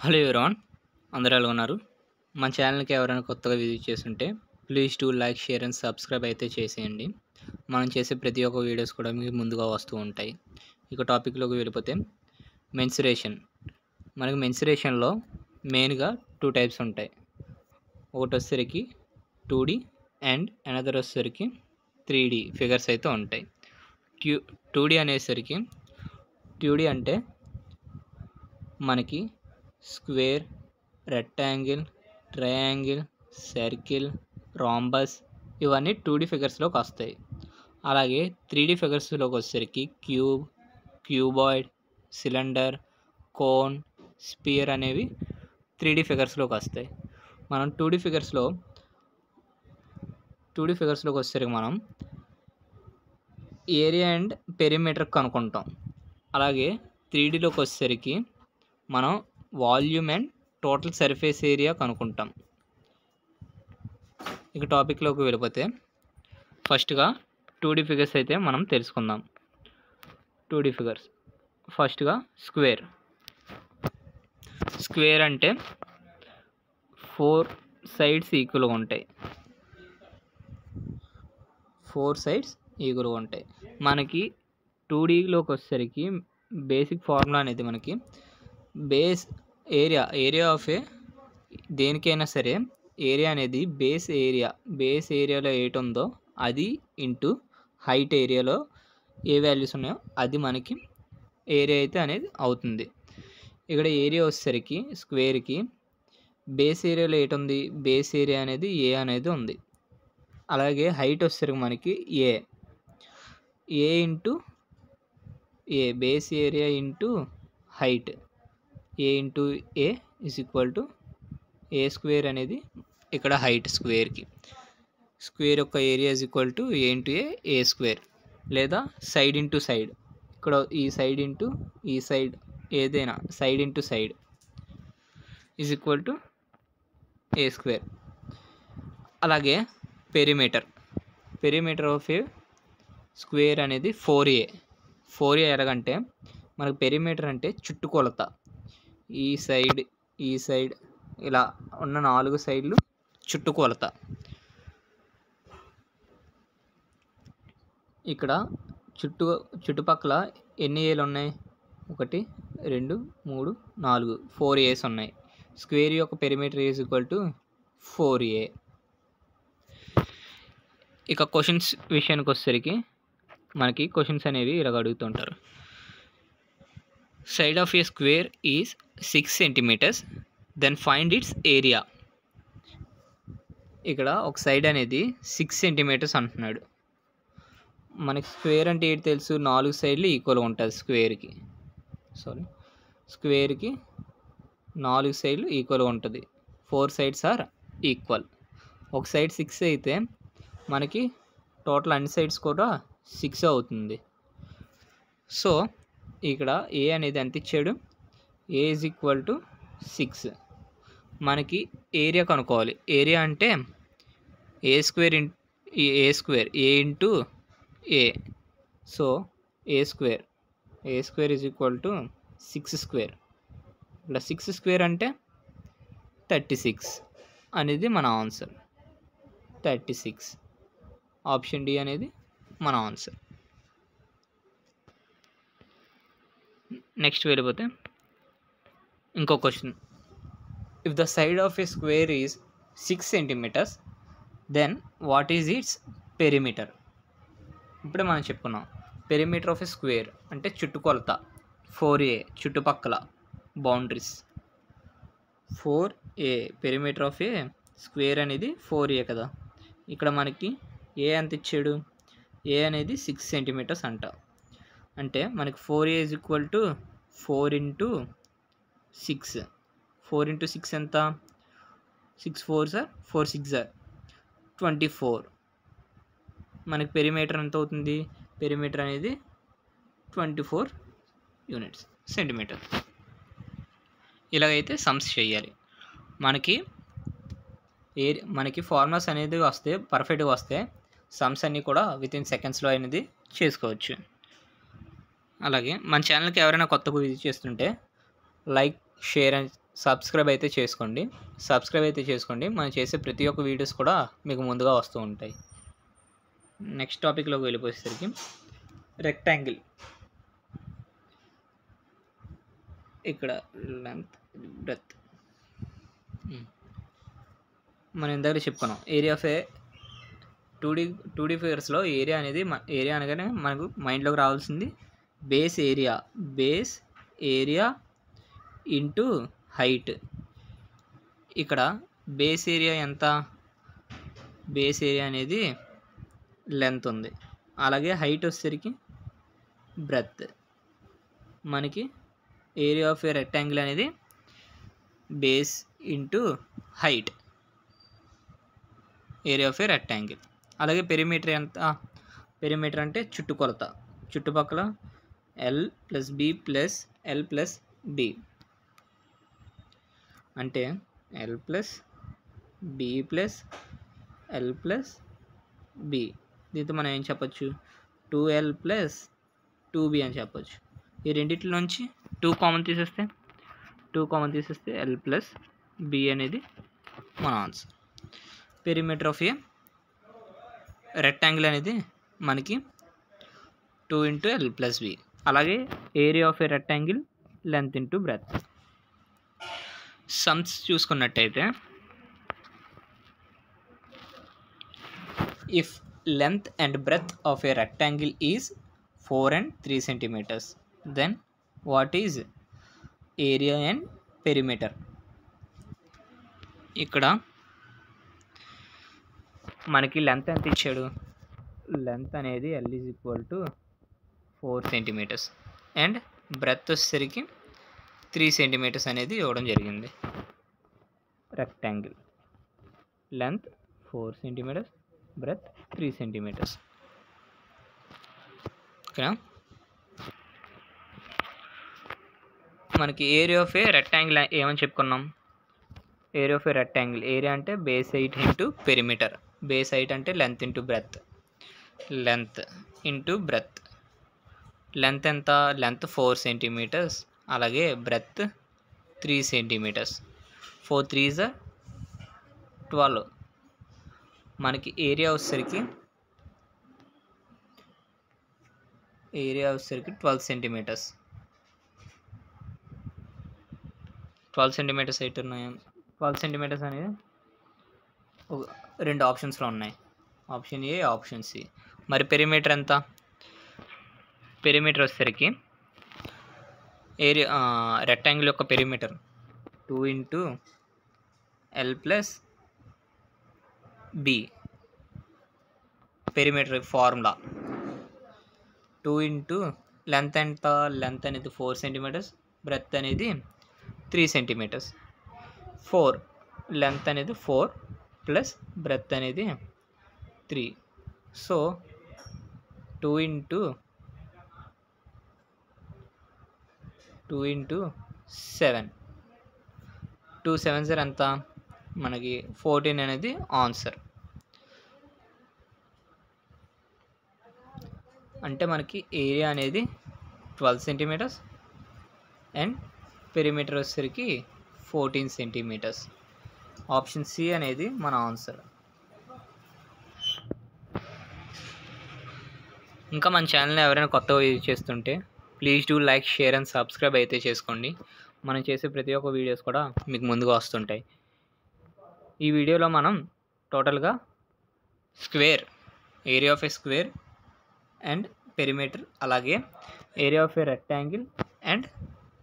Hello ఎవరాన్, అందరూ ఎలా ఉన్నారు? మన ఛానల్కి ఎవరైనా కొత్తగా విజిట్ చేస్తుంటే please to like, share and subscribe అయితే చేసేయండి. మనం చేసే ప్రతి ఒక్క వీడియోస్ కూడా మీకు ముందుగా వస్తూ ఉంటాయి. ఇక టాపిక్లోకి వెళ్ళిపోతే మెన్సురేషన్. మనకి మెన్సురేషన్లో మెయిన్గా 2 టైప్స్ ఉంటాయి. ఒకటి వచ్చేసరికి 2D అండ్ అనదర్ వచ్చేసరికి 3D ఫిగర్స్ అయితే ఉంటాయి. 2D అనేసరికి 2D అంటే మనకి square, rectangle, triangle, circle, rhombus ఇవన్నీ 2D ఫిగర్స్లోకి వస్తాయి. అలాగే 3D ఫిగర్స్లోకి వచ్చేసరికి cube, cuboid, cylinder, cone, sphere అనేవి 3D ఫిగర్స్లోకి వస్తాయి. మనం 2D ఫిగర్స్లోకి వచ్చేసరికి మనం ఏరియా అండ్ పెరిమీటర్ కనుక్కుంటాం. అలాగే 3Dలోకి వచ్చేసరికి మనం volume and total surface area కనుక్కుంటాం. ఇక టాపిక్లోకి వెళ్ళిపోతే ఫస్ట్గా 2D ఫిగర్స్ అయితే మనం తెలుసుకుందాం. 2D ఫిగర్స్ ఫస్ట్గా స్క్వేర్ అంటే 4 సైడ్స్ ఈక్వల్గా ఉంటాయి. 4 సైడ్స్ ఈక్వల్గా ఉంటాయి. మనకి 2Dలోకి వచ్చేసరికి బేసిక్ ఫార్ములా అనేది మనకి బేస్ ఏరియా ఆఫ్ దేనికైనా సరే ఏరియా అనేది బేస్ ఏరియాలో ఏటి ఉందో అది ఇంటూ హైట్ ఏరియాలో ఏ వాల్యూస్ ఉన్నాయో అది మనకి ఏరియా అయితే అనేది అవుతుంది. ఇక్కడ ఏరియా వచ్చేసరికి స్క్వేర్కి బేస్ ఏరియాలో ఏటి ఉంది, బేస్ ఏరియా అనేది ఏ అనేది ఉంది. అలాగే హైట్ వచ్చేసరికి మనకి A into A base area into height A into A is equal to A square అనేది ఇక్కడ హైట్ స్క్వేర్ యొక్క area is equal to A into A square, లేదా సైడ్ ఇంటూ సైడ్ ఇక్కడ ఈ సైడ్ ఇంటూ ఈ side ఏదైనా side into side is equal to A square. అలాగే perimeter of a square అనేది 4A ఎలాగంటే మనకు పెరిమీటర్ అంటే చుట్టుకొలత. ఈ సైడ్ ఇలా ఉన్న 4 సైడ్లు చుట్టుకొలత. ఇక్కడ చుట్టుపక్కల ఎన్ని ఏలు ఉన్నాయి? 1 2 3 4 4 ఏస్ ఉన్నాయి. స్క్వేర్ యొక్క perimeter is equal to 4A. ఇక క్వశ్చన్స్ విషయానికి వచ్చేసరికి మనకి క్వశ్చన్స్ అనేవి ఇలాగ అడుగుతుంటారు. Side of a square is 6 centimeters, then find its area. ఇక్కడ ఒక సైడ్ అనేది 6 సెంటీమీటర్స్ అంటున్నాడు. మనకి స్క్వేర్ అంటే ఏంటి తెలుసు, 4 సైడ్లు ఈక్వల్గా ఉంటుంది. స్క్వేర్కి 4 సైడ్లు ఈక్వల్గా ఉంటుంది. 4 సైడ్స్ ఆర్ ఈక్వల్. ఒక సైడ్ 6 అయితే మనకి టోటల్ అన్ని సైడ్స్ కూడా 6 అవుతుంది. సో ఇక్కడ ఏ అనేది ఎంత ఇచ్చాడు? A is equal to 6. మనకి ఏరియా కనుక్కోవాలి. ఏరియా అంటే A square A into A. So A square is equal to 6 square. ఇక్కడ 6 స్క్వేర్ అంటే 36 అనేది మన ఆన్సర్. 36 ఆప్షన్ డి అనేది మన ఆన్సర్. నెక్స్ట్ వెళ్ళిపోతే ఇంకో question. If the side of a square is 6 centimeters, then what is its perimeter? ఇప్పుడే మనం చెప్పుకున్నాం. పెరిమీటర్ ఆఫ్ ఏ స్క్వేర్ అంటే చుట్టుకొలత 4A, చుట్టుపక్కల boundaries 4A. Perimeter of a square అనేది 4A కదా. ఇక్కడ మనకి ఏ ఎంత ఇచ్చాడు? ఏ అనేది 6 సెంటీమీటర్స్ అంట. అంటే మనకి 4A is equal to 4 into 6. 4 into 6 ఎంత? 6 4s are 4 6s are 24. మనకి పెరిమీటర్ ఎంత అవుతుంది? పెరిమీటర్ అనేది 24 యూనిట్స్ సెంటీమీటర్. ఇలాగైతే సమ్స్ చేయాలి. మనకి ఫార్ములాస్ అనేది వస్తే పర్ఫెక్ట్గా వస్తే సమ్స్ అన్నీ కూడా వితిన్ సెకండ్స్లో అనేది చేసుకోవచ్చు. అలాగే మన ఛానల్కి ఎవరైనా కొత్తగా విజిట్ చేస్తుంటే లైక్, షేర్ అండ్ సబ్స్క్రైబ్ అయితే చేసుకోండి. మనం చేసే ప్రతి ఒక్క వీడియోస్ కూడా మీకు ముందుగా వస్తూ ఉంటాయి. నెక్స్ట్ టాపిక్లోకి వెళ్ళిపోయేసరికి రెక్టాంగిల్. ఇక్కడ లెంత్, బ్రెత్ మనం ఇందాక చెప్పుకున్నాం. ఏరియా ఆఫ్ ఏ 2D ఫిగర్స్లో ఏరియా అనగానే మనకు మైండ్లోకి రావాల్సింది బేస్ ఏరియా ఇంటూ హైట్. ఇక్కడ బేస్ ఏరియా ఎంత? బేస్ ఏరియా అనేది లెంత్ ఉంది, అలాగే హైట్ వచ్చేసరికి బ్రెత్. మనకి ఏరియా ఆఫ్ ఏ రెక్టాంగిల్ అనేది base into height, area of a rectangle. అలాగే పెరిమీటర్ ఎంత? పెరిమీటర్ అంటే చుట్టుకొలత, చుట్టుపక్కల L+B+L+B అంటే L+B+L+B. దీంతో మనం ఏం చెప్పచ్చు? 2L+2B అని చెప్పచ్చు. ఈ రెండిట్లో నుంచి 2 కామన్ తీసేస్తే L+B అనేది మన answer. Perimeter of a rectangle అనేది మనకి 2 × L+B. అలాగే area of a rectangle length into breadth. Sums చూసుకున్నట్టయితే if length and breadth of a rectangle is 4 and 3 centimeters, then what is area and perimeter? ఇక్కడ మనకి length ఎంత ఇచ్చాడు? Length అనేది L = 4 centimeters and breath వచ్చేసరికి 3 centimeters అనేది ఇవ్వడం జరిగింది. Rectangle length 4 centimeters, breadth 3 centimeters. ఓకేనా? మనకి ఏరియా ఆఫ్ ఏ రెక్టాంగిల్ ఏమని చెప్పుకున్నాం? Area of a rectangle, area అంటే base height into perimeter. Base height అంటే length into breadth. Length into breadth. Length ఎంత? లెంత్ 4 centimeters, అలాగే బ్రెత్ 3 centimeters. 4 3s 12. మనకి area వచ్చేసరికి 12 centimeters. 12 centimeters అయితే ఉన్నాయి. 12 centimeters అనేది రెండు ఆప్షన్స్లో ఉన్నాయి, ఆప్షన్ ఏ, ఆప్షన్ సి. మరి పెరిమీటర్ ఎంత? పెరిమీటర్ వచ్చేసరికి ఏరియా రెక్టాంగిల్ యొక్క perimeter 2 × L+B. Perimeter formula 2 × length ఎంత? లెంత్ అనేది 4 centimeters, బ్రెత్ అనేది 3 centimeters. 4 లెంత్ అనేది 4 ప్లస్ బ్రెత్ అనేది 3. సో 2 × 7. 2 7s ఎంత? మనకి 14 అనేది ఆన్సర్. అంటే మనకి ఏరియా అనేది 12 centimeters అండ్ పెరిమీటర్ వచ్చేసరికి 14 centimeters. ఆప్షన్ సి అనేది మన ఆన్సర్. ఇంకా మన ఛానల్ని ఎవరైనా కొత్తగా యూజ్ చేస్తుంటే please do like, share and subscribe అయితే చేసుకోండి. మనం చేసే ప్రతి ఒక్క వీడియోస్ కూడా మీకు ముందుగా వస్తుంటాయి. ఈ వీడియోలో మనం టోటల్గా square, area of a square and perimeter, అలాగే area of a rectangle and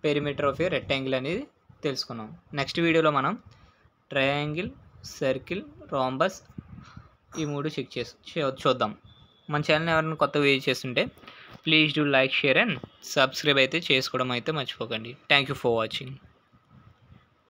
perimeter of a rectangle అనేది తెలుసుకున్నాం. నెక్స్ట్ వీడియోలో మనం ట్రయాంగిల్, సర్కిల్, రాంబస్ ఈ 3 చెక్ చూద్దాం. మన ఛానల్ ఎవరైనా కొత్తగా యూజ్ చేస్తుంటే please do like, share and subscribe అయితే చేసుకోవడం అయితే మర్చిపోకండి. Thank you for watching.